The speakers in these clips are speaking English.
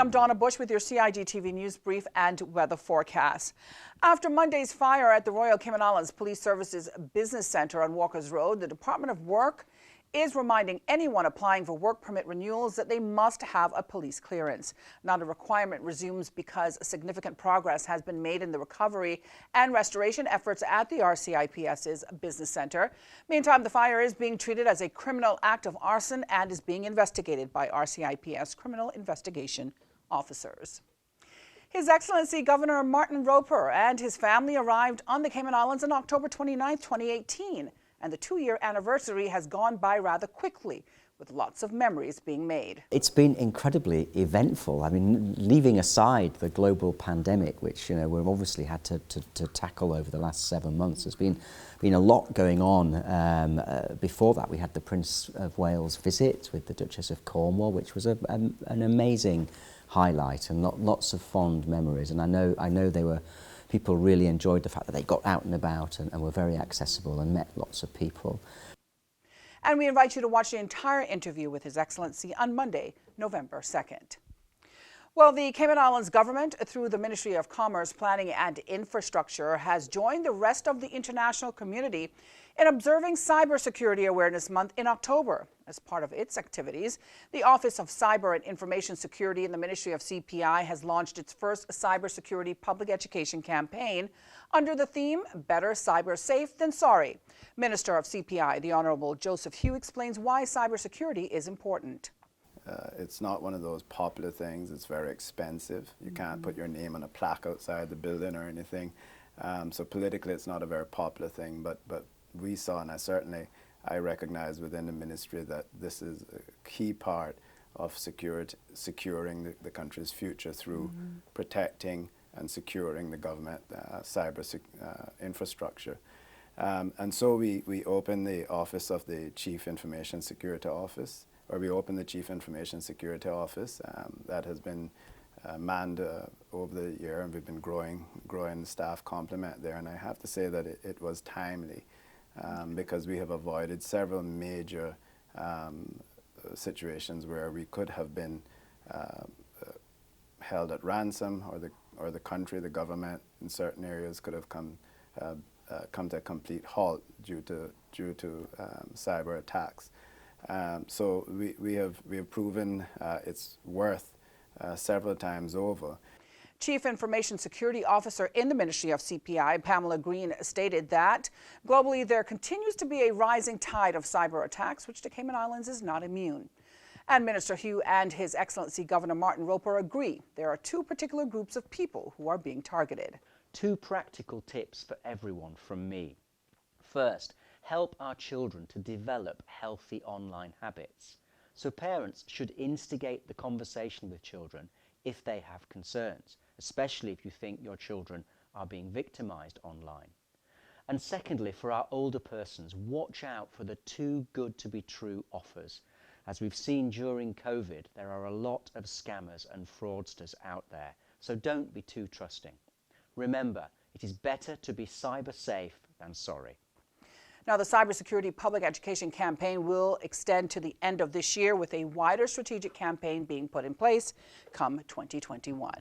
I'm Donna Bush with your CIG-TV News Brief and weather forecast. After Monday's fire at the Royal Cayman Islands Police Services Business Center on Walkers Road, the Department of Work is reminding anyone applying for work permit renewals that they must have a police clearance. Now the requirement resumes because significant progress has been made in the recovery and restoration efforts at the RCIPS's business center. Meantime, the fire is being treated as a criminal act of arson and is being investigated by RCIPS criminal investigation officers. His Excellency Governor Martin Roper and his family arrived on the Cayman Islands on October 29, 2018. And the two-year anniversary has gone by rather quickly, with lots of memories being made. It's been incredibly eventful. I mean, leaving aside the global pandemic, which we've obviously had to tackle over the last 7 months, there's been a lot going on. Before that, we had the Prince of Wales visit with the Duchess of Cornwall, which was an amazing highlight and lots of fond memories. And I know people really enjoyed the fact that they got out and about and were very accessible and met lots of people. And we invite you to watch the entire interview with His Excellency on Monday, November 2nd. Well, the Cayman Islands government, through the Ministry of Commerce, Planning and Infrastructure, has joined the rest of the international community in observing Cybersecurity Awareness Month in October. As part of its activities, the Office of Cyber and Information Security in the Ministry of CPI has launched its first cybersecurity public education campaign under the theme, Better Cyber Safe Than Sorry. Minister of CPI, the Honourable Joseph Hugh, explains why cybersecurity is important. It's not one of those popular things. It's very expensive. You can't put your name on a plaque outside the building or anything. So politically, it's not a very popular thing. But we saw, and I recognize within the ministry that this is a key part of securing the country's future through protecting and securing the government cyber infrastructure. And so we opened the Office of the Chief Information Security Office, or we opened the Chief Information Security Office. That has been manned over the year, and we've been growing the staff complement there. And I have to say that it was timely because we have avoided several major situations where we could have been held at ransom, or the country, the government in certain areas could have come to a complete halt due to cyber attacks. So we have proven its worth several times over. Chief Information Security Officer in the Ministry of CPI, Pamela Green, stated that globally there continues to be a rising tide of cyber attacks, which the Cayman Islands is not immune. And Minister Hugh and His Excellency Governor Martin Roper agree there are two particular groups of people who are being targeted. Two practical tips for everyone from me. First, help our children to develop healthy online habits. So parents should instigate the conversation with children if they have concerns, especially if you think your children are being victimized online. And secondly, for our older persons, watch out for the too good to be true offers. As we've seen during COVID, there are a lot of scammers and fraudsters out there, so don't be too trusting. Remember, it is better to be cyber safe than sorry. Now, the cybersecurity public education campaign will extend to the end of this year, with a wider strategic campaign being put in place come 2021.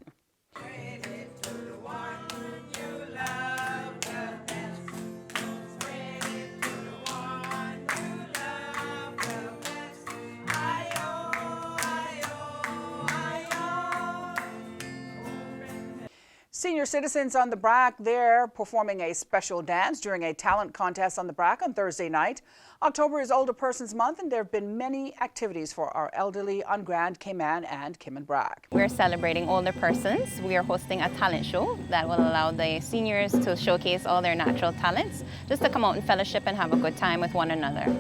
Senior citizens on the Brac, they're performing a special dance during a talent contest on the Brac on Thursday night. October is Older Persons Month, and there have been many activities for our elderly on Grand Cayman and Cayman Brac. We're celebrating older persons. We are hosting a talent show that will allow the seniors to showcase all their natural talents, just to come out and fellowship and have a good time with one another.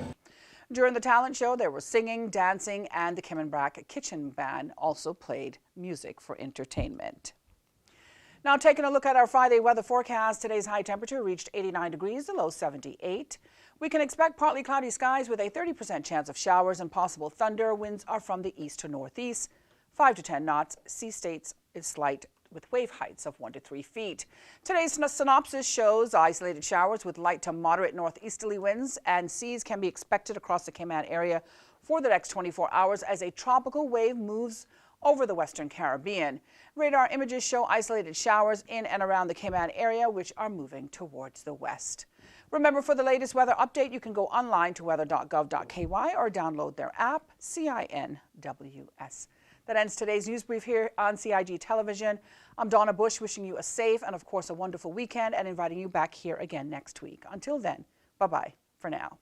During the talent show, there was singing, dancing, and the Cayman Brac Kitchen Band also played music for entertainment. Now, taking a look at our Friday weather forecast, today's high temperature reached 89 degrees, the low 78. We can expect partly cloudy skies with a 30% chance of showers and possible thunder. Winds are from the east to northeast, 5 to 10 knots. Sea states is slight with wave heights of 1 to 3 feet. Today's synopsis shows isolated showers with light to moderate northeasterly winds, and seas can be expected across the Cayman area for the next 24 hours as a tropical wave moves over the Western Caribbean. Radar images show isolated showers in and around the Cayman area, which are moving towards the west. Remember, for the latest weather update, you can go online to weather.gov.ky or download their app, CINWS. That ends today's news brief here on CIG Television. I'm Donna Bush, wishing you a safe and, of course, a wonderful weekend and inviting you back here again next week. Until then, bye-bye for now.